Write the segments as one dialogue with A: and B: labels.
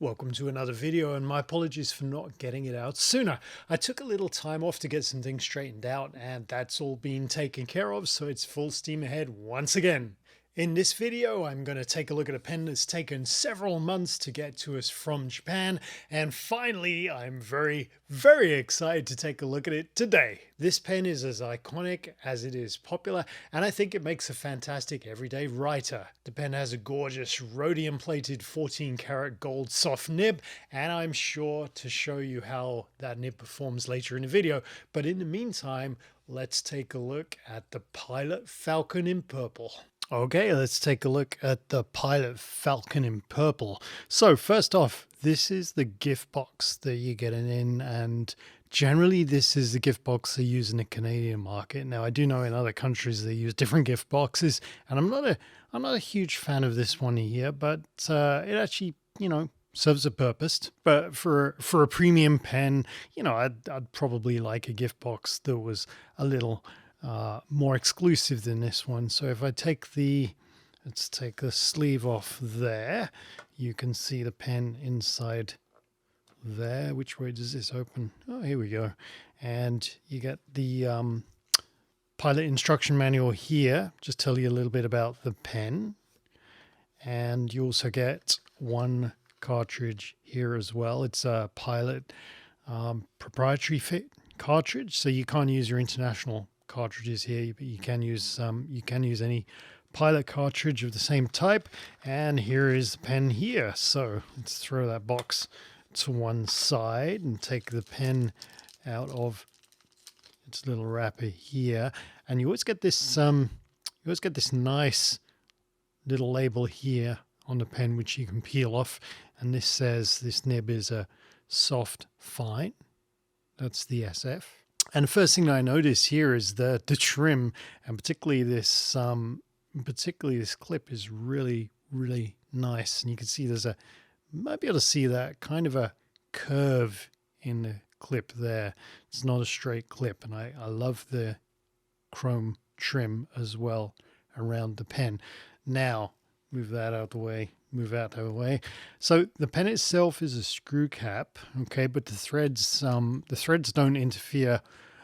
A: Welcome to another video, and my apologies for not getting it out sooner. I took a little time off to get some things straightened out, and that's all been taken care of, so it's full steam ahead once again. In this video, I'm going to take a look at a pen that's taken several months to get to us from Japan, and finally, I'm very excited to take a look at it today. This pen is as iconic as it is popular, and I think it makes a fantastic everyday writer. The pen has a gorgeous rhodium-plated 14-karat gold soft nib, and I'm sure to show you how that nib performs later in the video. But in the meantime, let's take a look at the Pilot Falcon in purple. Okay, let's take a look at the Pilot Falcon in purple. So first off, this is the gift box that you get in, and generally this is the gift box they use in the Canadian market. Now I do know in other countries they use different gift boxes, and I'm not a huge fan of this one here, but it actually, serves a purpose. But for a premium pen, I'd probably like a gift box that was a little more exclusive than this one. So if I take let's take the sleeve off there, you can see the pen inside there. Which way does this open? Oh, here we go. And you get the pilot instruction manual here, just tell you a little bit about the pen. And you also get one cartridge here as well. It's a Pilot proprietary fit cartridge, so you can't use your international cartridges here, but you can use any Pilot cartridge of the same type. And here is the pen here. So let's throw that box to one side and take the pen out of its little wrapper here. And you always get this nice little label here on the pen which you can peel off, and this says this nib is a soft fine. That's the SF. And the first thing that I notice here is the trim, and particularly this clip is really nice. And you can see might be able to see that kind of a curve in the clip there. It's not a straight clip, and I love the chrome trim as well around the pen. Now, move that out the way. So the pen itself is a screw cap, okay, but the threads don't interfere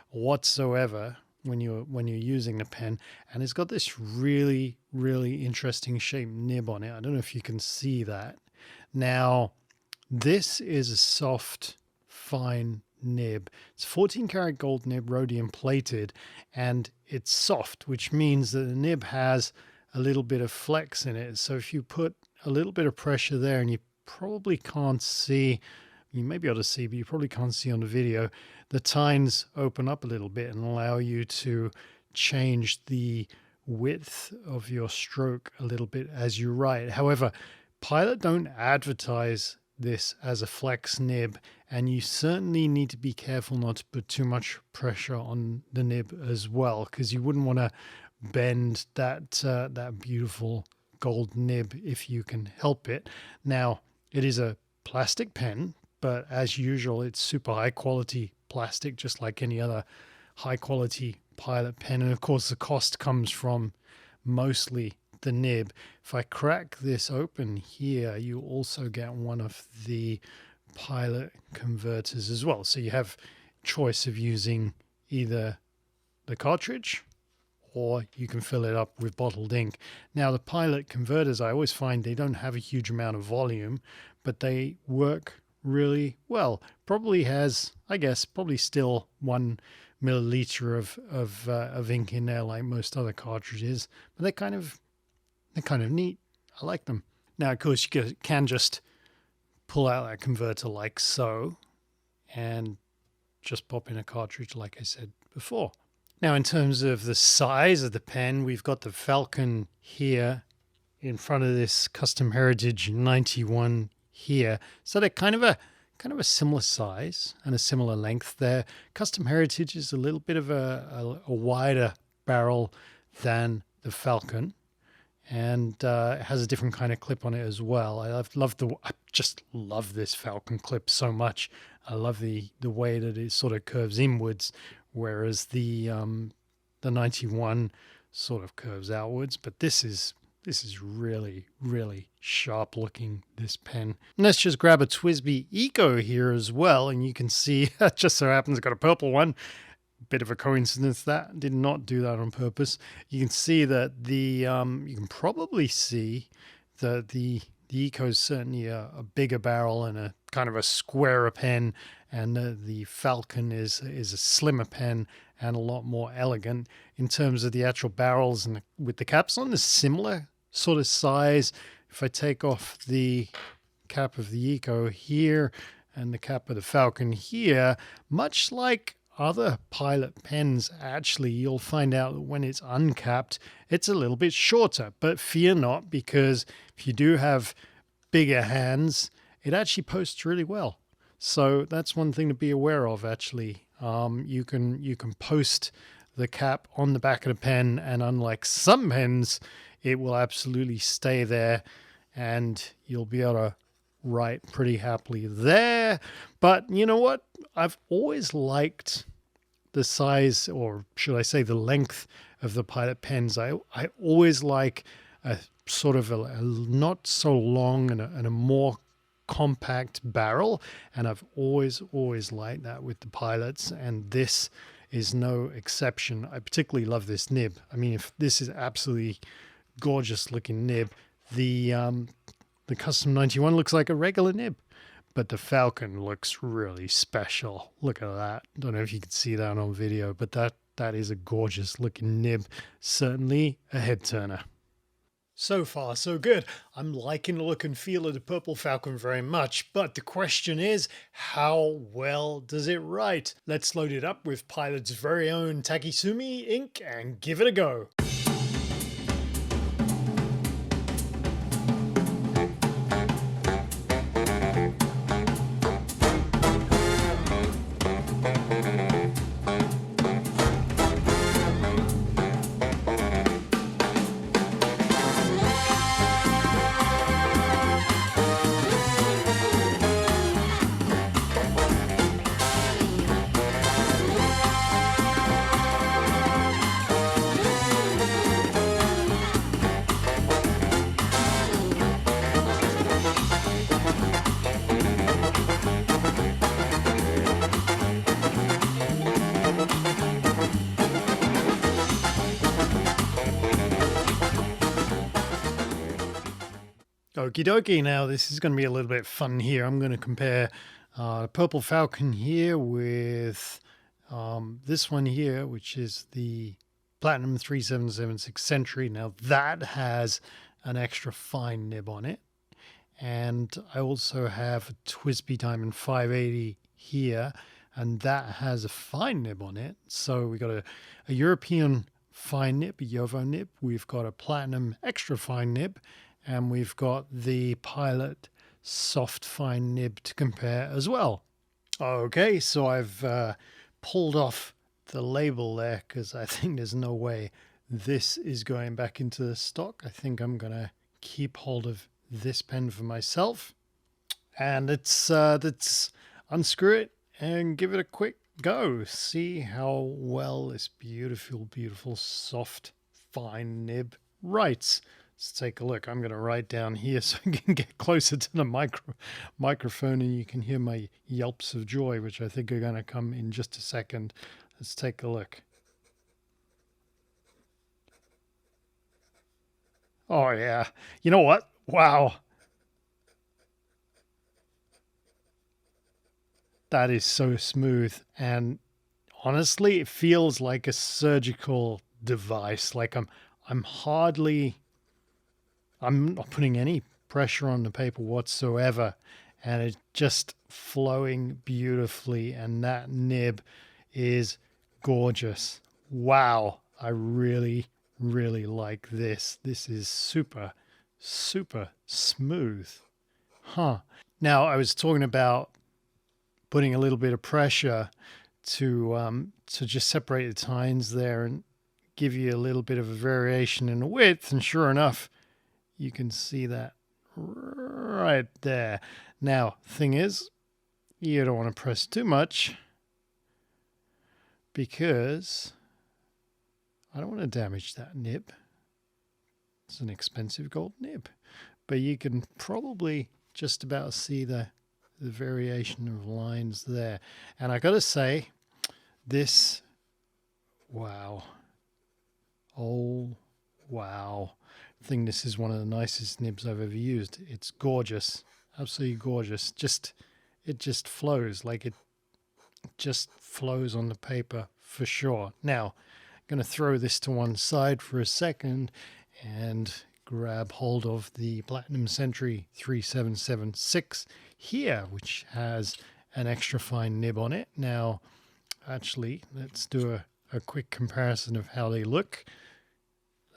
A: whatsoever when you're using the pen, and it's got this really interesting shaped nib on it. I don't know if you can see that. Now, this is a soft, fine nib. It's 14-karat gold nib, rhodium plated, and it's soft, which means that the nib has a little bit of flex in it. So if you put a little bit of pressure there, and you probably can't see, you may be able to see, but you probably can't see on the video, the tines open up a little bit and allow you to change the width of your stroke a little bit as you write. However, Pilot don't advertise this as a flex nib, and you certainly need to be careful not to put too much pressure on the nib as well, because you wouldn't want to bend that beautiful gold nib if you can help it. Now, it is a plastic pen, but as usual, it's super high quality plastic, just like any other high quality Pilot pen. And of course, the cost comes from mostly the nib. If I crack this open here, you also get one of the Pilot converters as well. So you have choice of using either the cartridge, or you can fill it up with bottled ink. Now, the Pilot converters, I always find they don't have a huge amount of volume, but they work really well. Probably has, I guess, probably still 1 milliliter of ink in there, like most other cartridges. But they're kind of neat. I like them. Now, of course, you can just pull out that converter like so, and just pop in a cartridge, like I said before. Now, in terms of the size of the pen, we've got the Falcon here in front of this Custom Heritage 91 here. So they're kind of a similar size and a similar length there. Custom Heritage is a little bit of a wider barrel than the Falcon, and it has a different kind of clip on it as well. I just love this Falcon clip so much. I love the way that it sort of curves inwards, whereas the 91 sort of curves outwards. But this is This is really, really sharp looking, this pen. And let's just grab a TWSBI Eco here as well. And you can see, just so happens I've got a purple one. Bit of a coincidence that. Did not do that on purpose. You can see that you can probably see that the Eco is certainly a bigger barrel and a kind of a squarer pen. And the Falcon is a slimmer pen and a lot more elegant in terms of the actual barrels, and with the caps on a similar sort of size. If I take off the cap of the Eco here and the cap of the Falcon here, much like other Pilot pens, actually, you'll find out that when it's uncapped, it's a little bit shorter. But fear not, because if you do have bigger hands, it actually posts really well. So that's one thing to be aware of, actually. You can post the cap on the back of the pen, and unlike some pens, it will absolutely stay there and you'll be able to write pretty happily there. But you know what? I've always liked the size, or should I say the length, of the Pilot pens. I always like a sort of a not so long and a more compact barrel, and I've always liked that with the Pilots, and this is no exception. I particularly love this nib. I mean, if this is absolutely gorgeous looking nib. The Custom 91 looks like a regular nib, but the Falcon looks really special. Look at that. Don't know if you can see that on video, but that is a gorgeous looking nib. Certainly a head turner. So far, so good. I'm liking the look and feel of the Purple Falcon very much, but the question is, how well does it write? Let's load it up with Pilot's very own Takesumi ink and give it a go. Okie dokie, now this is going to be a little bit fun here. I'm going to compare the Purple Falcon here with this one here, which is the Platinum 3776 Century. Now that has an extra fine nib on it. And I also have a TWSBI Diamond 580 here, and that has a fine nib on it. So we got a European fine nib, a Jovo nib. We've got a Platinum extra fine nib. And we've got the Pilot soft fine nib to compare as well. Okay, so I've pulled off the label there because I think there's no way this is going back into the stock. I think I'm going to keep hold of this pen for myself. And let's unscrew it and give it a quick go. See how well this beautiful, beautiful soft fine nib writes. Let's take a look. I'm going to write down here so I can get closer to the microphone and you can hear my yelps of joy, which I think are going to come in just a second. Let's take a look. Oh, yeah. You know what? Wow. That is so smooth. And honestly, it feels like a surgical device. Like I'm not putting any pressure on the paper whatsoever, and it's just flowing beautifully, and that nib is gorgeous. Wow, I really like this. This is super smooth. Now, I was talking about putting a little bit of pressure to just separate the tines there and give you a little bit of a variation in the width, and sure enough, you can see that right there. Now, thing is, you don't want to press too much because I don't want to damage that nib. It's an expensive gold nib, but you can probably just about see the variation of lines there. And I gotta say, this, wow, oh wow, I think this is one of the nicest nibs I've ever used. It's gorgeous, absolutely gorgeous. It just flows, like it just flows on the paper for sure. Now I'm going to throw this to one side for a second and grab hold of the Platinum Century 3776 here, which has an extra fine nib on it. Now actually, let's do a quick comparison of how they look.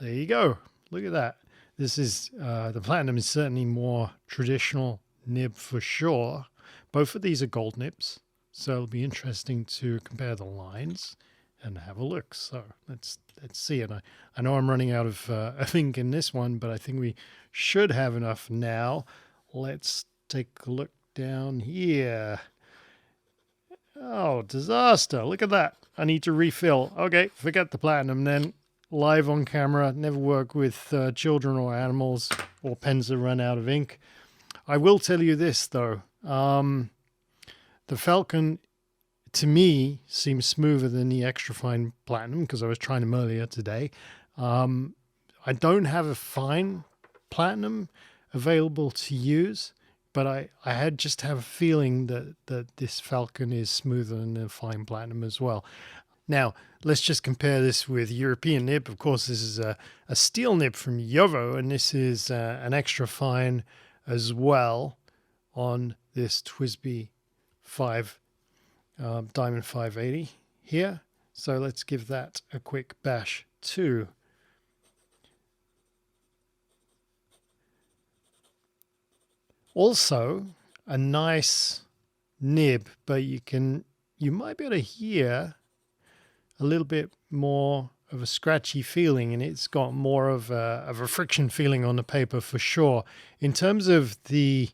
A: There you go, look at that. This is the Platinum is certainly more traditional nib for sure. Both of these are gold nibs, so it'll be interesting to compare the lines and have a look. So let's see it. I know I'm running out of ink in this one, but I think we should have enough now. Let's take a look down here. Oh, disaster. Look at that. I need to refill. Okay, forget the Platinum then. Live on camera. Never work with children or animals or pens that run out of ink. I will tell you this, though. The Falcon, to me, seems smoother than the extra fine Platinum because I was trying them earlier today. I don't have a fine Platinum available to use, but I had just have a feeling that this Falcon is smoother than the fine Platinum as well. Now, let's just compare this with European nib. Of course, this is a steel nib from Jovo, and this is an extra fine as well on this TWSBI Diamond 580 here. So let's give that a quick bash too. Also, a nice nib, but you might be able to hear a little bit more of a scratchy feeling, and it's got more of a friction feeling on the paper for sure. In terms of the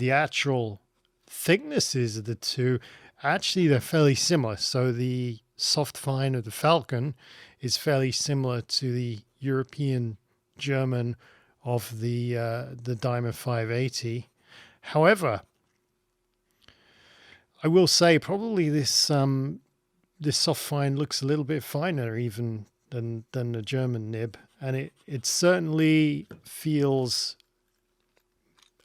A: actual thicknesses of the two, actually they're fairly similar. So the soft fine of the Falcon is fairly similar to the European German of the Diamond 580. However, I will say probably this soft fine looks a little bit finer even than the German nib, and it certainly feels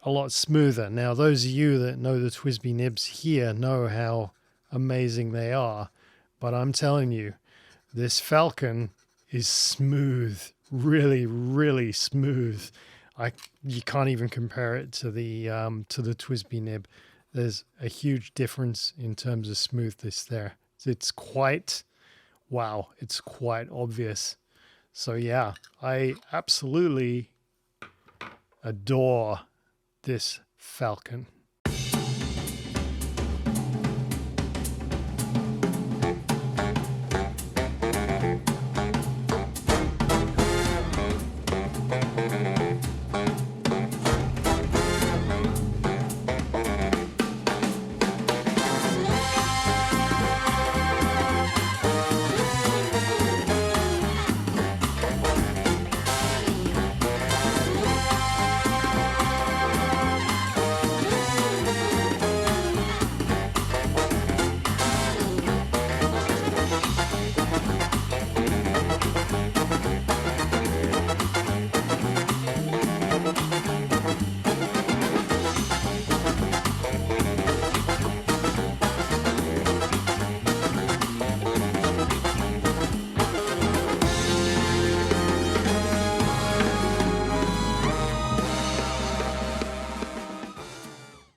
A: a lot smoother. Now, those of you that know the TWSBI nibs here know how amazing they are, but I'm telling you, this Falcon is smooth, really, really smooth. You can't even compare it to the TWSBI nib. There's a huge difference in terms of smoothness there. It's quite, wow, it's quite obvious. So yeah, I absolutely adore this Falcon.